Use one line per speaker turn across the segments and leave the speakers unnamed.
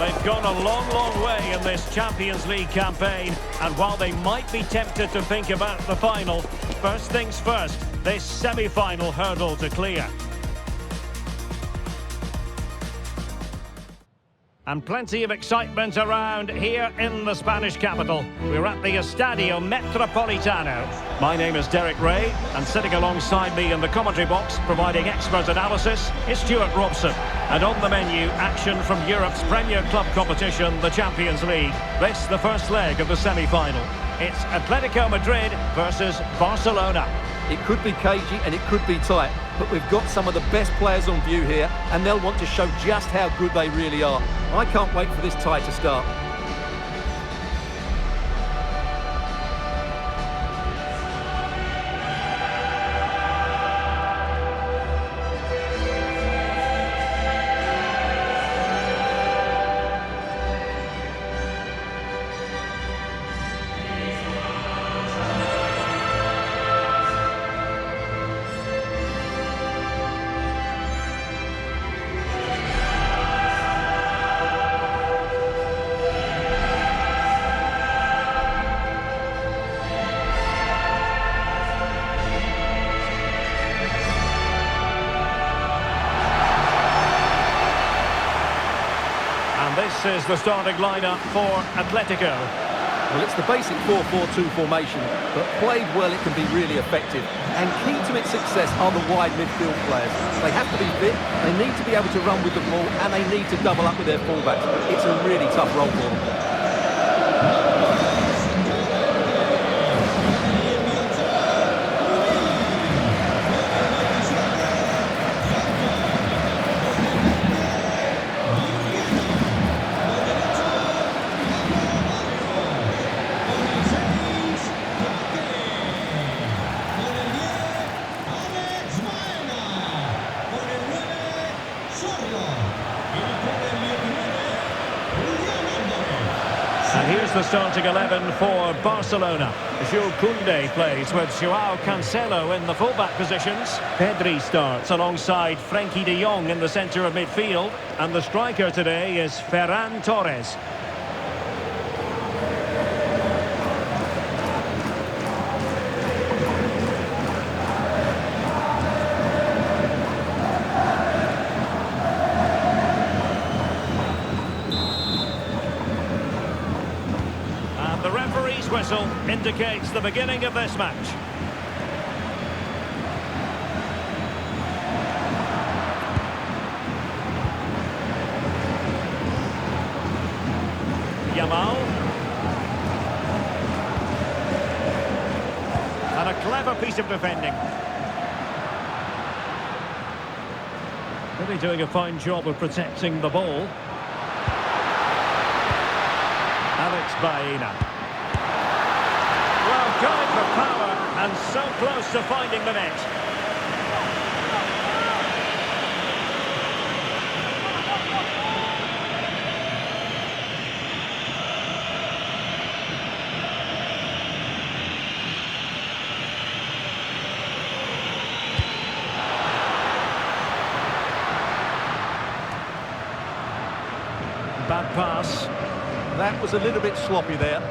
They've gone a long, long way in this Champions League campaign, and while they might be tempted to think about the final, first things first, this semi-final hurdle to clear. And plenty of excitement around here in the Spanish capital. We're at the Estadio Metropolitano. My name is Derek Ray, and sitting alongside me in the commentary box, providing expert analysis, is Stuart Robson. And on the menu, action from Europe's premier club competition, the Champions League. This, the first leg of the semi-final. It's Atletico Madrid versus Barcelona.
It could be cagey and it could be tight, but we've got some of the best players on view here, and they'll want to show just how good they really are. I can't wait for this tie to start.
This is the starting lineup for Atletico.
Well, it's the basic 4-4-2 formation, but played well it can be really effective. And key to its success are the wide midfield players. They have to be fit, they need to be able to run with the ball, and they need to double up with their fullbacks. It's a really tough role for them.
And here's the starting 11 for Barcelona. Jules Koundé plays with Joao Cancelo in the fullback positions. Pedri starts alongside Frenkie de Jong in the centre of midfield. And the striker today is Ferran Torres. The referee's whistle indicates the beginning of this match. Yamal. And a clever piece of defending. Really doing a fine job of protecting the ball. Alex Baena. Well, going for power and so close to finding the net. Bad pass.
That was a little bit sloppy there.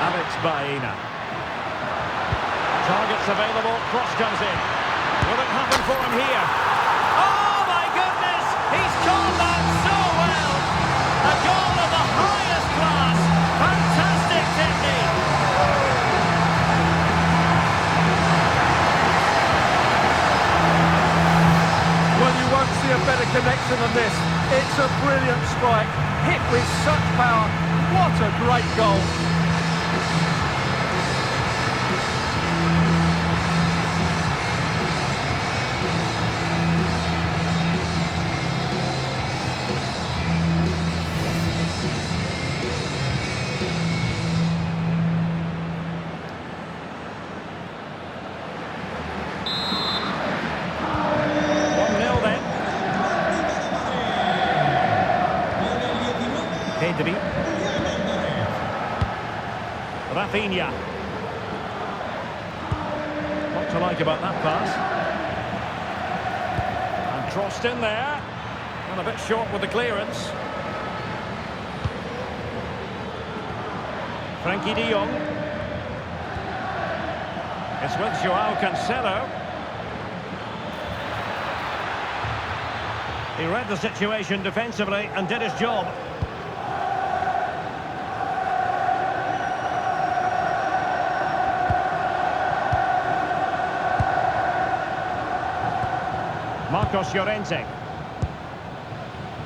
Alex Baena. Targets available, cross comes in. Will it happen for him here? Oh my goodness! He's caught that so well! A goal of the highest class! Fantastic technique!
Well, you won't see a better connection than this. It's a brilliant strike, hit with such power. What a great goal!
Pedri. Rafinha. What to like about that pass? And Crossed in there. And a bit short with the clearance. Frankie de Jong. It's with Joao Cancelo. He read the situation defensively and did his job. Marcos Llorente.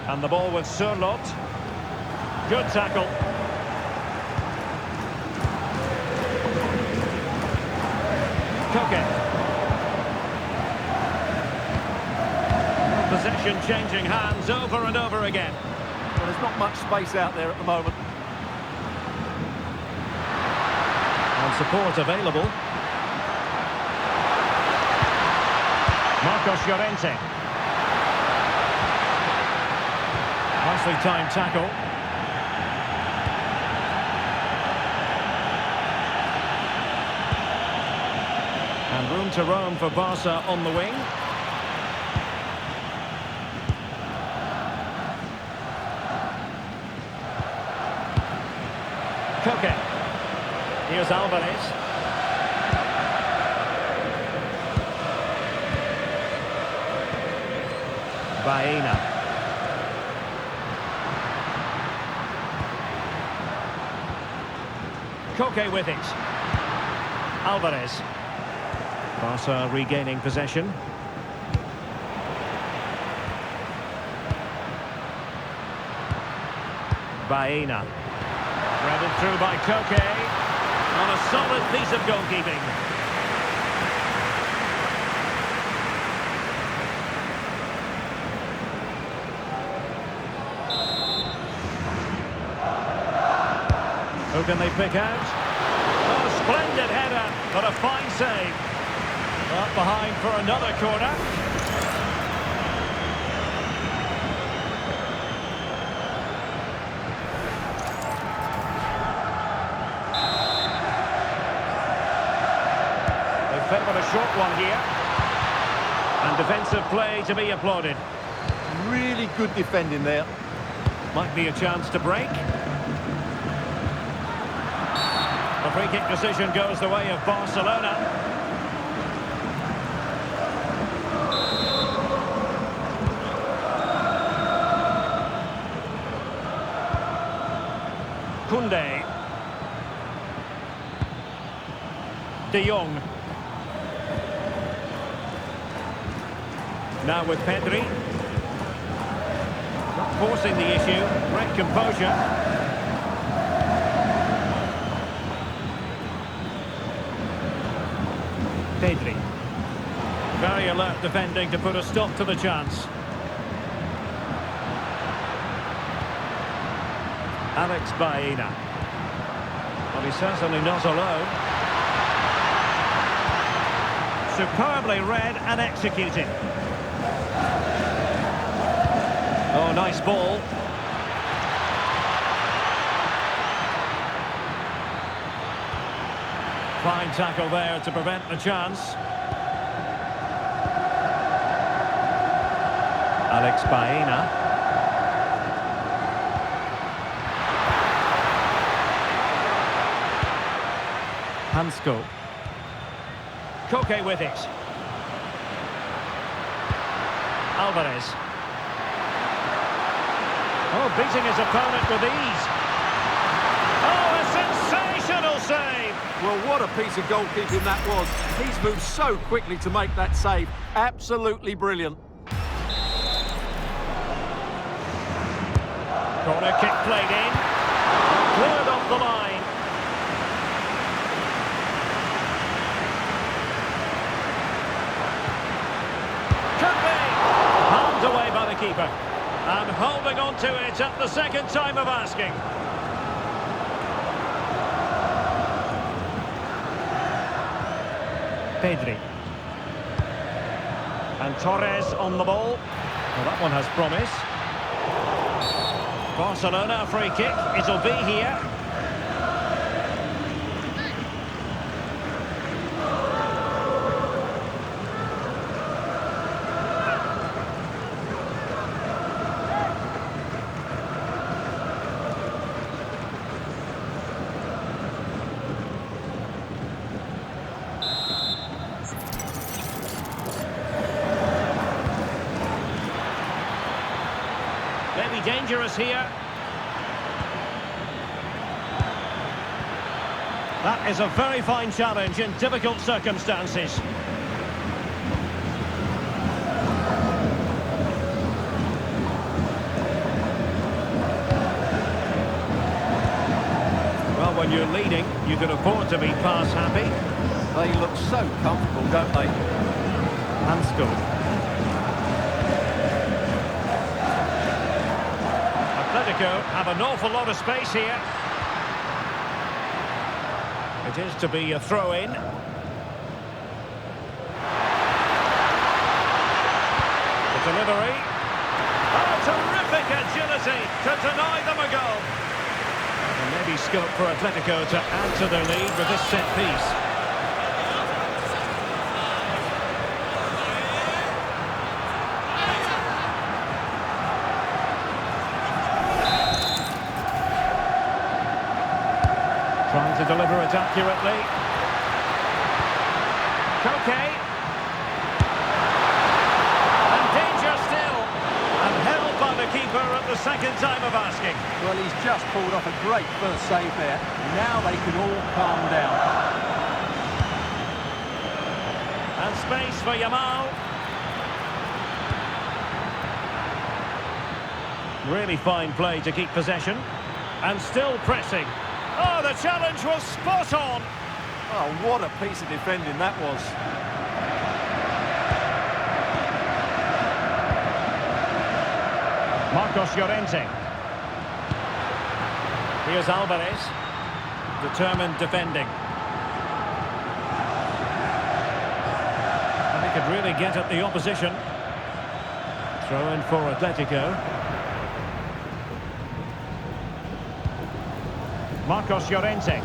And the ball with Surlot. Good tackle. Koke. Possession changing hands over and over again.
Well, there's not much space out there at the moment.
And support available. Marcos Llorente. Nicely timed tackle. And room to roam for Barca on the wing. Koke. Here's Alvarez. Baena. Koke with it. Alvarez. Barca regaining possession. Baena. Threaded through by Koke. On a solid piece of goalkeeping. Who can they pick out? Oh, splendid header, but a fine save. Up behind for another corner. They've favoured a short one here. And defensive play to be applauded.
Really good defending there.
Might be a chance to break. The free kick decision goes the way of Barcelona. Koundé. De Jong. Now with Pedri. Not forcing the issue. Great composure. Pedri. Very alert defending to put a stop to the chance. Alex Baena. Well, he's certainly not alone. Superbly read and executed. Oh, nice ball. Fine tackle there to prevent the chance. Alex Baena. Hansko. Koke with it. Alvarez. Oh, beating his opponent with ease. Oh, a sensational save!
Well, what a piece of goalkeeping that was. He's moved so quickly to make that save. Absolutely brilliant.
Corner kick played in. Cleared off the line. Could be. Palmed away by the keeper. And holding on to it at the second time of asking. Pedri. And Torres on the ball. Well, that one has promise. Barcelona, a free kick. It'll be here. Maybe dangerous here. That is a very fine challenge in difficult circumstances. Well, when you're leading, you can afford to be pass happy.
They look so comfortable, don't they?
Hansko. Atletico have an awful lot of space here. It is to be a throw-in. The delivery. Oh, terrific agility to deny them a goal. And maybe scope for Atletico to add to their lead with this set piece. Trying to deliver it accurately. Koke. And danger still. And held by the keeper at the second time of asking.
Well, he's just pulled off a great first save there. Now they can all calm down.
And space for Yamal. Really fine play to keep possession. And still pressing. Oh, the challenge was spot on.
Oh, what a piece of defending that was.
Marcos Llorente. Here's Alvarez. Determined defending. And they could really get at the opposition. Throw in for Atletico. Marcos Llorente.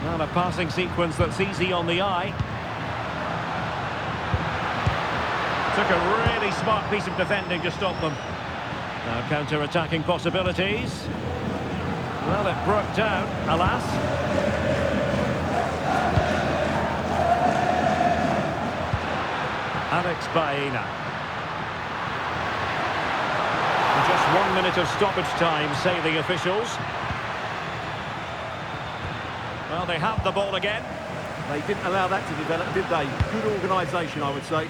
Well, a passing sequence that's easy on the eye. Took a really smart piece of defending to stop them. Now counter-attacking possibilities. Well, it broke down, alas. Alex Baena. Just 1 minute of stoppage time, say the officials. Well, they have the ball again.
They didn't allow that to develop, did they? Good organisation, I would say.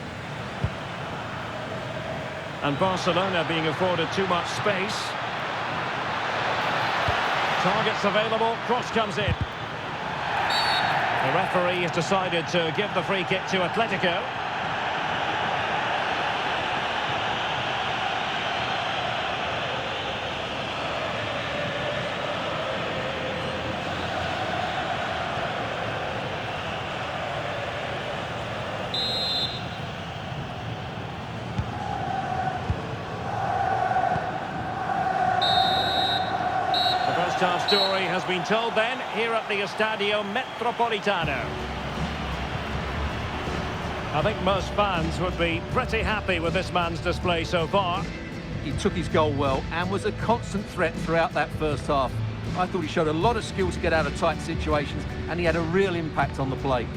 And Barcelona being afforded too much space. Targets available, cross comes in. The referee has decided to give the free kick to Atletico. Our story has been told then here at the Estadio Metropolitano. I think most fans would be pretty happy with this man's display so far.
He took his goal well and was a constant threat throughout that first half. I thought he showed a lot of skill to get out of tight situations and he had a real impact on the play.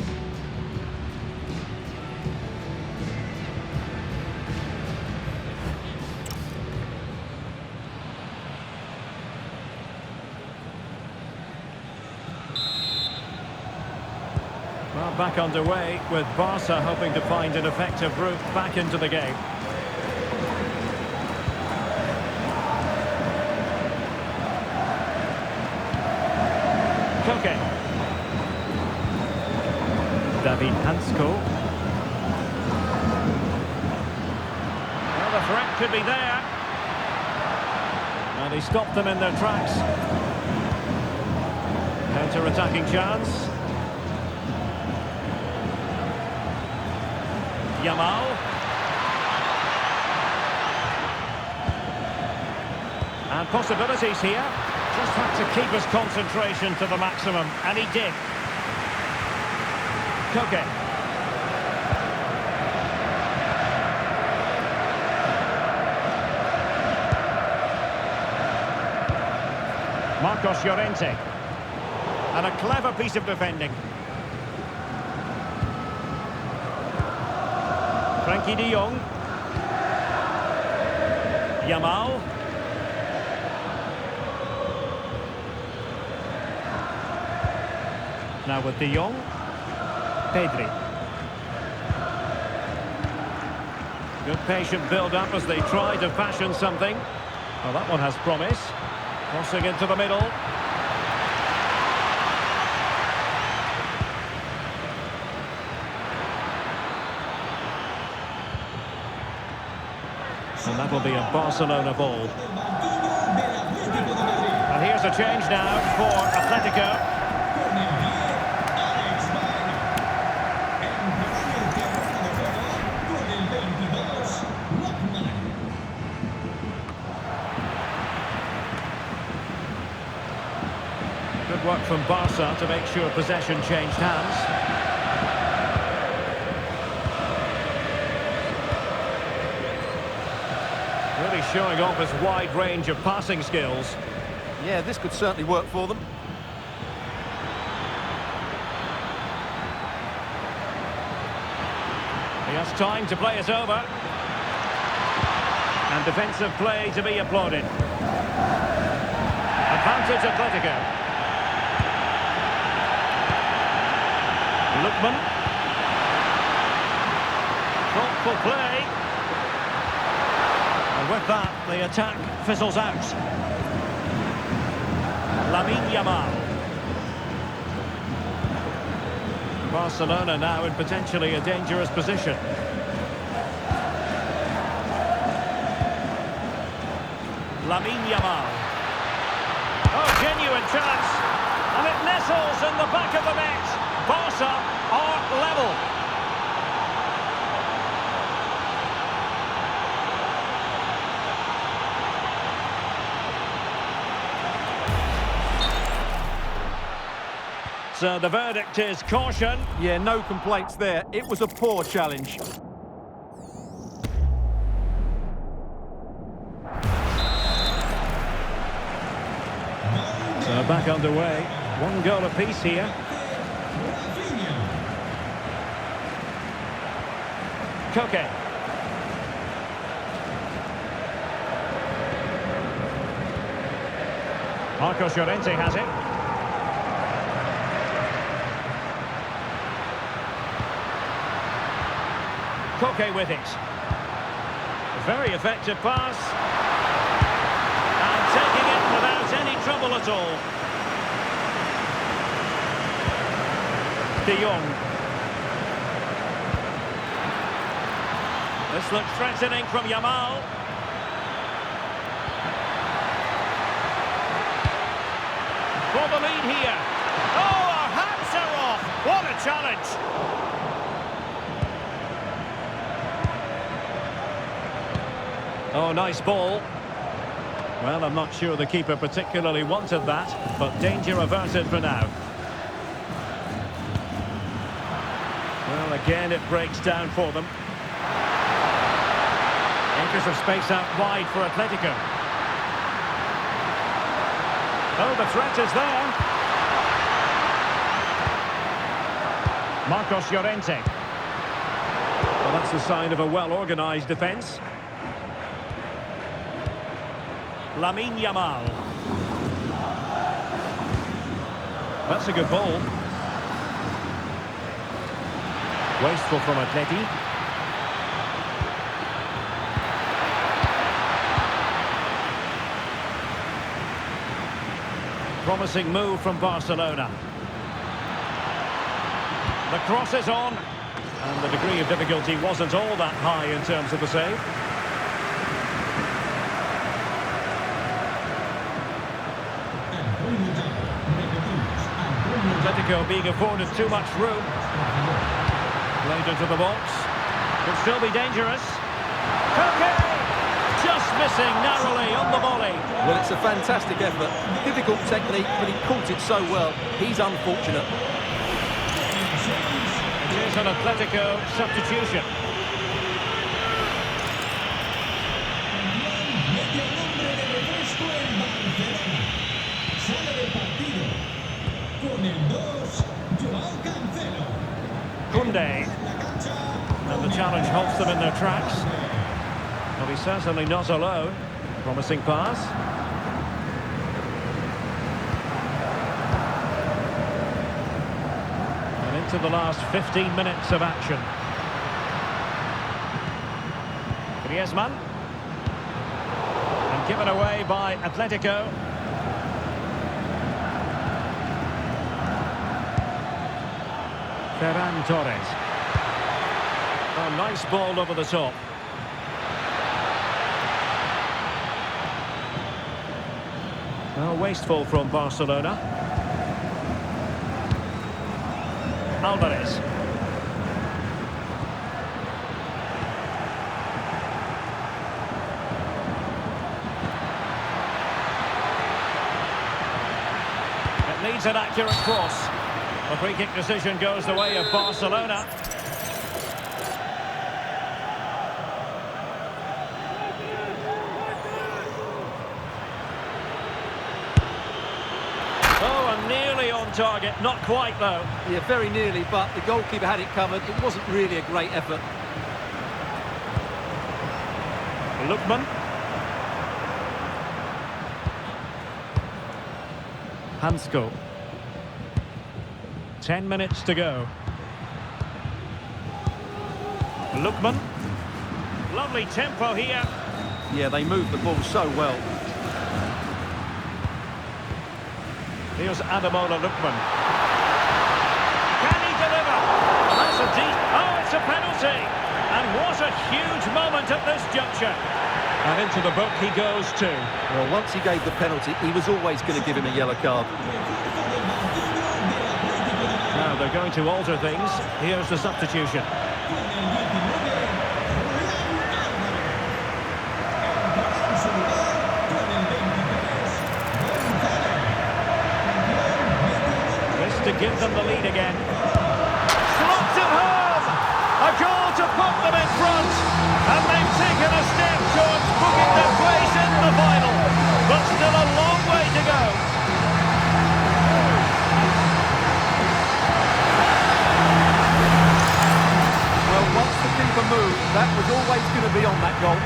Well, back underway with Barca hoping to find an effective route back into the game. Koke. David Hansko. Well, the threat could be there. And he stopped them in their tracks. Counter-attacking chance. Yamal. And possibilities here. Just had to keep his concentration to the maximum, and he did. Koke. Marcos Llorente. And a clever piece of defending. Frankie de Jong. Yamal. Now with de Jong. Pedri. Good patient build-up as they try to fashion something. Well, that one has promise. Crossing into the middle. And that will be a Barcelona ball. And here's a change now for Atletico. Good work from Barca to make sure possession changed hands. Really showing off his wide range of passing skills.
Yeah, this could certainly work for them.
He has time to play it over. And defensive play to be applauded. Advantage Atletico. Lookman. Thoughtful play. And with that, the attack fizzles out. Lamine Yamal. Barcelona now in potentially a dangerous position. Lamine Yamal. Oh, genuine chance. And it nestles in the back of the net. Barca are level. So the verdict is caution.
Yeah, no complaints there. It was a poor challenge.
So back underway. One goal apiece here. Koke. Marcos Llorente has it. Koke with it. Very effective pass. And taking it without any trouble at all. De Jong. This looks threatening from Yamal. For the lead here. Oh, our hats are off. What a challenge. Oh, nice ball. Well, I'm not sure the keeper particularly wanted that, but danger averted for now. Well, again, it breaks down for them. Acres of space out wide for Atletico. Oh, the threat is there. Marcos Llorente. Well, that's the sign of a well-organised defence. Lamine Yamal. That's a good ball. Wasteful from Atleti. Promising move from Barcelona. The cross is on. And the degree of difficulty wasn't all that high in terms of the save. Atletico being afforded too much room. Played into the box. Could still be dangerous. Koke! Just missing narrowly on the volley.
Well, it's a fantastic effort. Difficult technique, but he caught it so well. He's unfortunate.
It is an Atletico substitution. Koundé. And the challenge halts them in their tracks. Well, he's certainly not alone. Promising pass. And into the last 15 minutes of action. Griezmann. And given away by Atletico. Ferran Torres. Oh, nice ball over the top. Well, wasteful from Barcelona. Alvarez. It needs an accurate cross. The free kick decision goes the way of Barcelona. Nearly on target, not quite though.
Yeah, very nearly, but the goalkeeper had it covered. It wasn't really a great effort.
Lookman. Hansko. 10 minutes to go. Lookman. Lovely tempo here.
Yeah, they moved the ball so well.
Here's Ademola Lookman. Can he deliver? That's a deep... Oh, it's a penalty! And what a huge moment at this juncture. And into the book he goes too.
Well, once he gave the penalty, he was always going to give him a yellow card.
Now they're going to alter things. Here's the substitution. To give them the lead again. Slots it home! A goal to put them in front! And they've taken a step towards booking their place in the final. But still a long way to go.
Well, once the keeper moved, that was always going to be on that goal.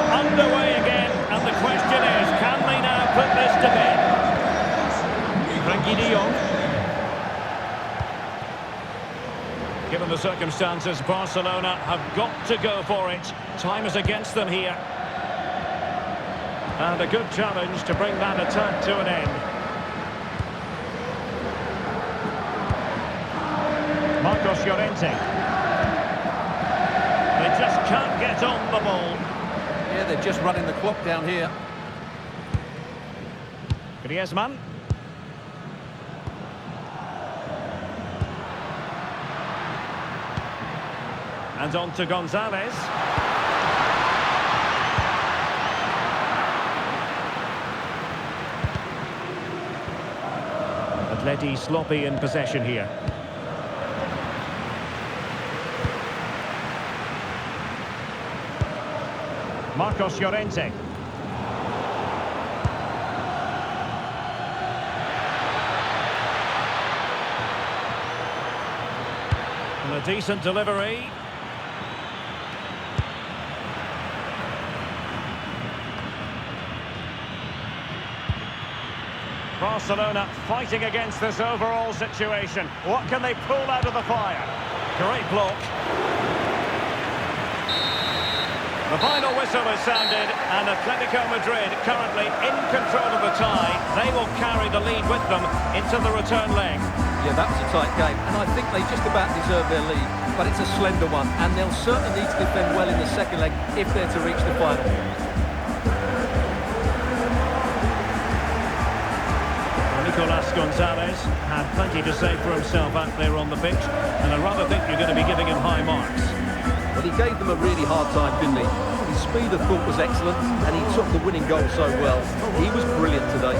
Underway again, and the question is, can they now put this to bed? Frankie de Jong. Given the circumstances, Barcelona have got to go for it. Time is against them here. And a good challenge to bring that attack to an end. Marcos Llorente. They just can't get on the ball.
Yeah, they're just running the clock down here.
Griezmann. And on to Gonzalez. Atleti sloppy in possession here. Marcos Llorente. And a decent delivery. Barcelona fighting against this overall situation. What can they pull out of the fire? Great block. The final whistle is sounded, and Atletico Madrid currently in control of the tie. They will carry the lead with them into the return leg.
Yeah, that was a tight game, and I think they just about deserve their lead, but it's a slender one, and they'll certainly need to defend well in the second leg if they're to reach the final.
Nicolas Gonzalez had plenty to say for himself out there on the pitch, and I rather think you're going to be giving him high marks.
Well, he gave them a really hard time, didn't he? His speed of thought was excellent, and he took the winning goal so well. He was brilliant today.